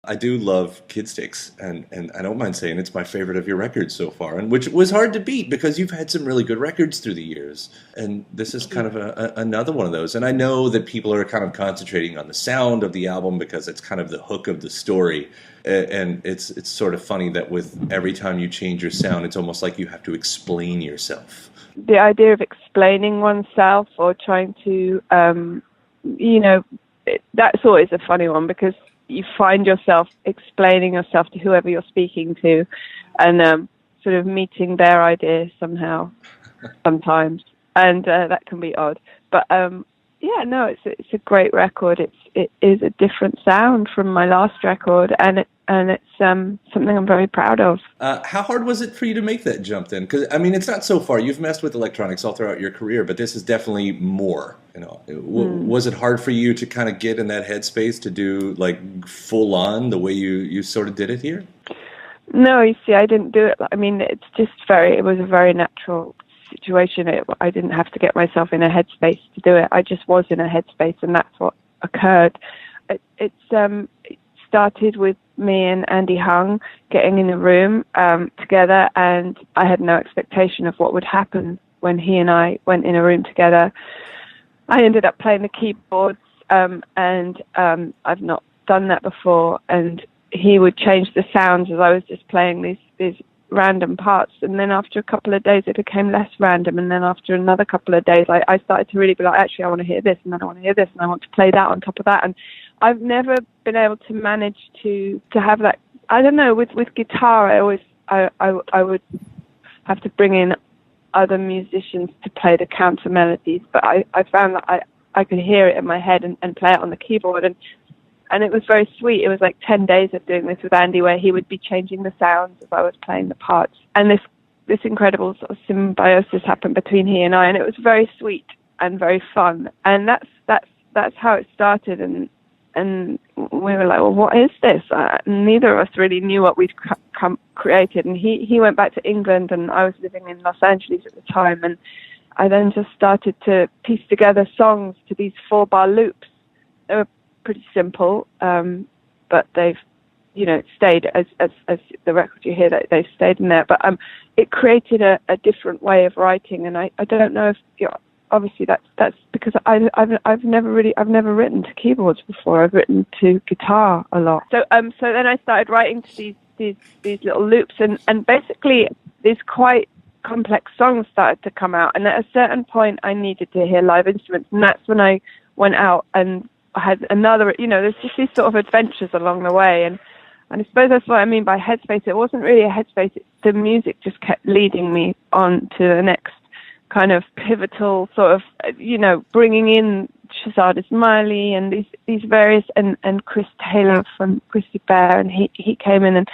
I do love Kidsticks, and I don't mind saying it's my favorite of your records so far, and which was hard to beat because you've had some really good records through the years, and this is kind of another one of those. And I know that people are kind of concentrating on the sound of the album because it's kind of the hook of the story, and it's sort of funny that with every time you change your sound, it's almost like you have to explain yourself. The idea of explaining oneself or trying to, that's always a funny one because you find yourself explaining yourself to whoever you're speaking to and sort of meeting their ideas somehow sometimes. And that can be odd. But it's a great record. It is a different sound from my last record, and it's something I'm very proud of. How hard was it for you to make that jump then? Because I mean, it's not so far. You've messed with electronics all throughout your career, but this is definitely more. Was it hard for you to kind of get in that headspace to do like full on the way you sort of did it here? No, you see, I didn't do it. I mean, it was a very natural situation. I didn't have to get myself in a headspace to do it. I just was in a headspace, and that's what occurred. It started with me and Andy Hung getting in a room together, and I had no expectation of what would happen when he and I went in a room together. I ended up playing the keyboards, and I've not done that before, and he would change the sounds as I was just playing these random parts, and then after a couple of days it became less random, and then after another couple of days I started to really be like, actually I want to hear this, and then I want to hear this, and I want to play that on top of that. And I've never been able to manage to have that. I don't know, with guitar I would have to bring in other musicians to play the counter melodies, but I found that I could hear it in my head and play it on the keyboard, and it was very sweet. It was like 10 days of doing this with Andy where he would be changing the sounds as I was playing the parts. And this incredible sort of symbiosis happened between he and I, and it was very sweet and very fun. And that's how it started. And we were like, well, what is this? Neither of us really knew what we'd created. And he went back to England, and I was living in Los Angeles at the time. And I then just started to piece together songs to these 4-bar loops. They were pretty simple, but they've, stayed as the record you hear, that they've stayed in there. But it created a different way of writing, and I don't know if obviously that's because I've never written to keyboards before. I've written to guitar a lot. So then I started writing to these little loops, and basically these quite complex songs started to come out. And at a certain point, I needed to hear live instruments, and that's when I went out and I had another, there's just these sort of adventures along the way. And I suppose that's what I mean by headspace. It wasn't really a headspace. The music just kept leading me on to the next kind of pivotal sort of, bringing in Shazad Ismaili and these various, and Chris Taylor from Christy Bear. And he came in and,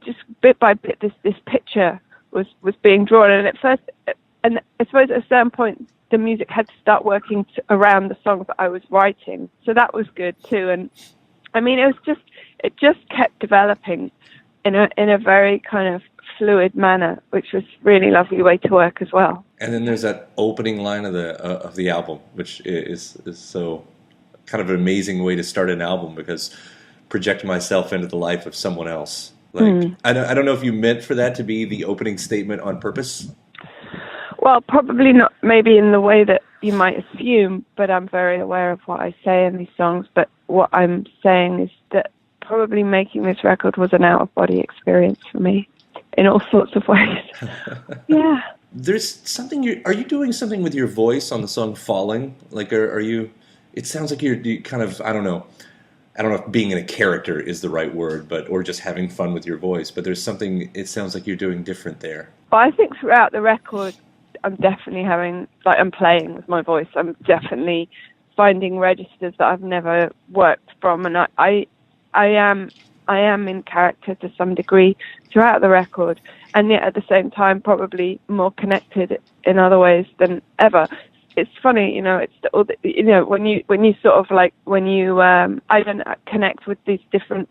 just bit by bit, this picture was being drawn. And at first, and I suppose at a certain point, the music had to start working around the songs that I was writing. So that was good too. And I mean, it just kept developing in a very kind of fluid manner, which was really lovely way to work as well. And then there's that opening line of the album, which is so kind of an amazing way to start an album, because project myself into the life of someone else. Like, I don't know if you meant for that to be the opening statement on purpose. Well, probably not, maybe in the way that you might assume, but I'm very aware of what I say in these songs. But what I'm saying is that probably making this record was an out-of-body experience for me in all sorts of ways. Yeah. There's something, are you doing something with your voice on the song Falling? Like, are you, it sounds like you're kind of, I don't know if being in a character is the right word, or just having fun with your voice, but there's something, it sounds like you're doing different there. Well, I think throughout the record, I'm definitely I'm playing with my voice. I'm definitely finding registers that I've never worked from, and I am in character to some degree throughout the record, and yet at the same time probably more connected in other ways than ever. It's funny, it's when you sort of like when you I don't connect with these different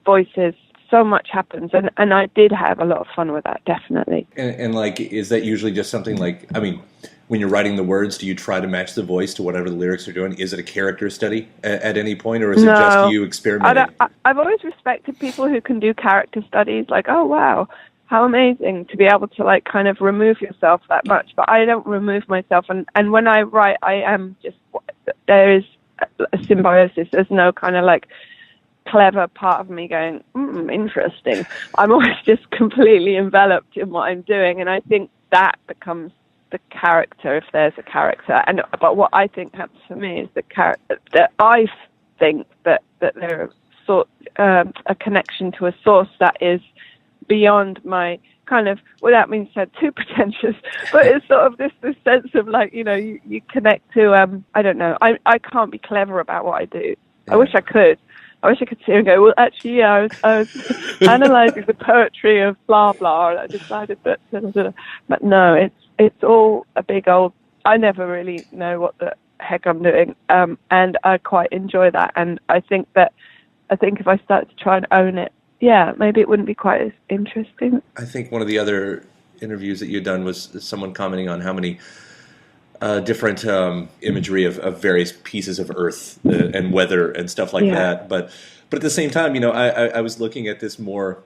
voices so much happens, and I did have a lot of fun with that, definitely. And like, is that usually just something like, I mean, when you're writing the words, do you try to match the voice to whatever the lyrics are doing? Is it a character study at any point, or is it just you experimenting? I've always respected people who can do character studies, like, oh, wow, how amazing to be able to, like, kind of remove yourself that much. But I don't remove myself, and when I write, I am just, there is a symbiosis. There's no kind of, like, clever part of me going, interesting. I'm always just completely enveloped in what I'm doing, and I think that becomes the character, if there's a character. But what I think happens for me is the character, that I think that there are a connection to a source that is beyond my kind of, without being said too pretentious, but it's sort of this sense of, like, you know, you connect to, I don't know, I can't be clever about what I do. Yeah. I wish I could sit and go, well, actually, yeah, I was analysing the poetry of blah, blah, and I decided that, but no, it's all a big old, I never really know what the heck I'm doing, and I quite enjoy that, and I think if I started to try and own it, yeah, maybe it wouldn't be quite as interesting. I think one of the other interviews that you'd done was someone commenting on how many different imagery of various pieces of Earth and weather and stuff like that. But at the same time, you know, I was looking at this more,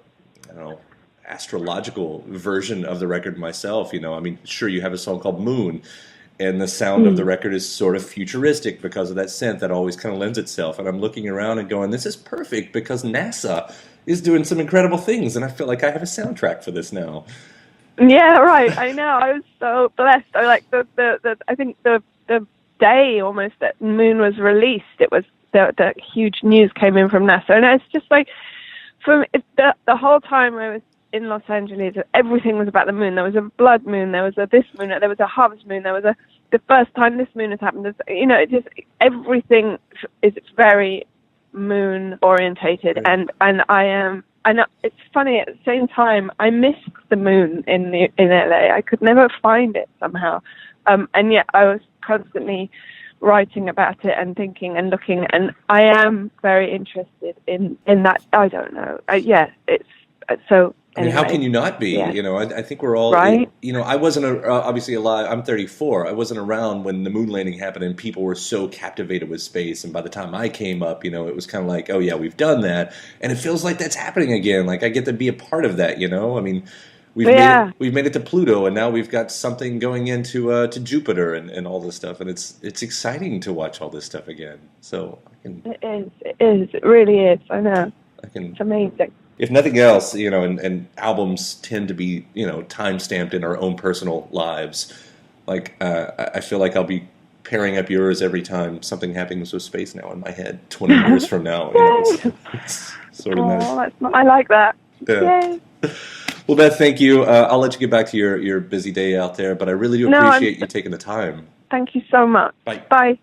I don't know, astrological version of the record myself. You know, I mean, sure, you have a song called Moon, and the sound of the record is sort of futuristic because of that synth that always kind of lends itself. And I'm looking around and going, this is perfect because NASA is doing some incredible things, and I feel like I have a soundtrack for this now. Yeah, right. I know. I was so blessed. I like I think the day almost that Moon was released, it was the huge news came in from NASA, and it's just like the whole time I was in Los Angeles, everything was about the moon. There was a blood moon, there was a this moon, there was a harvest moon, there was the first time this moon has happened. You know, it just, everything is very moon orientated, and I am. And it's funny, at the same time, I missed the moon in LA. I could never find it somehow. And yet I was constantly writing about it and thinking and looking. And I am very interested in that. I don't know. It's so... I mean, how can you not be? Yeah. You know, I think we're all, right? You know, I wasn't obviously alive. I'm 34. I wasn't around when the moon landing happened and people were so captivated with space. And by the time I came up, you know, it was kind of like, oh yeah, we've done that. And it feels like that's happening again. Like I get to be a part of that, you know? I mean, we've made it to Pluto, and now we've got something going into to Jupiter and all this stuff. And it's exciting to watch all this stuff again. So It is. It really is. I know. It's amazing. If nothing else, you know, and albums tend to be, you know, time-stamped in our own personal lives. Like, I feel like I'll be pairing up yours every time something happens with space now in my head 20 years from now. You know, it's sort of nice. I like that. Yeah. Yay. Well, Beth, thank you. I'll let you get back to your busy day out there, but I really do appreciate you taking the time. Thank you so much. Bye. Bye.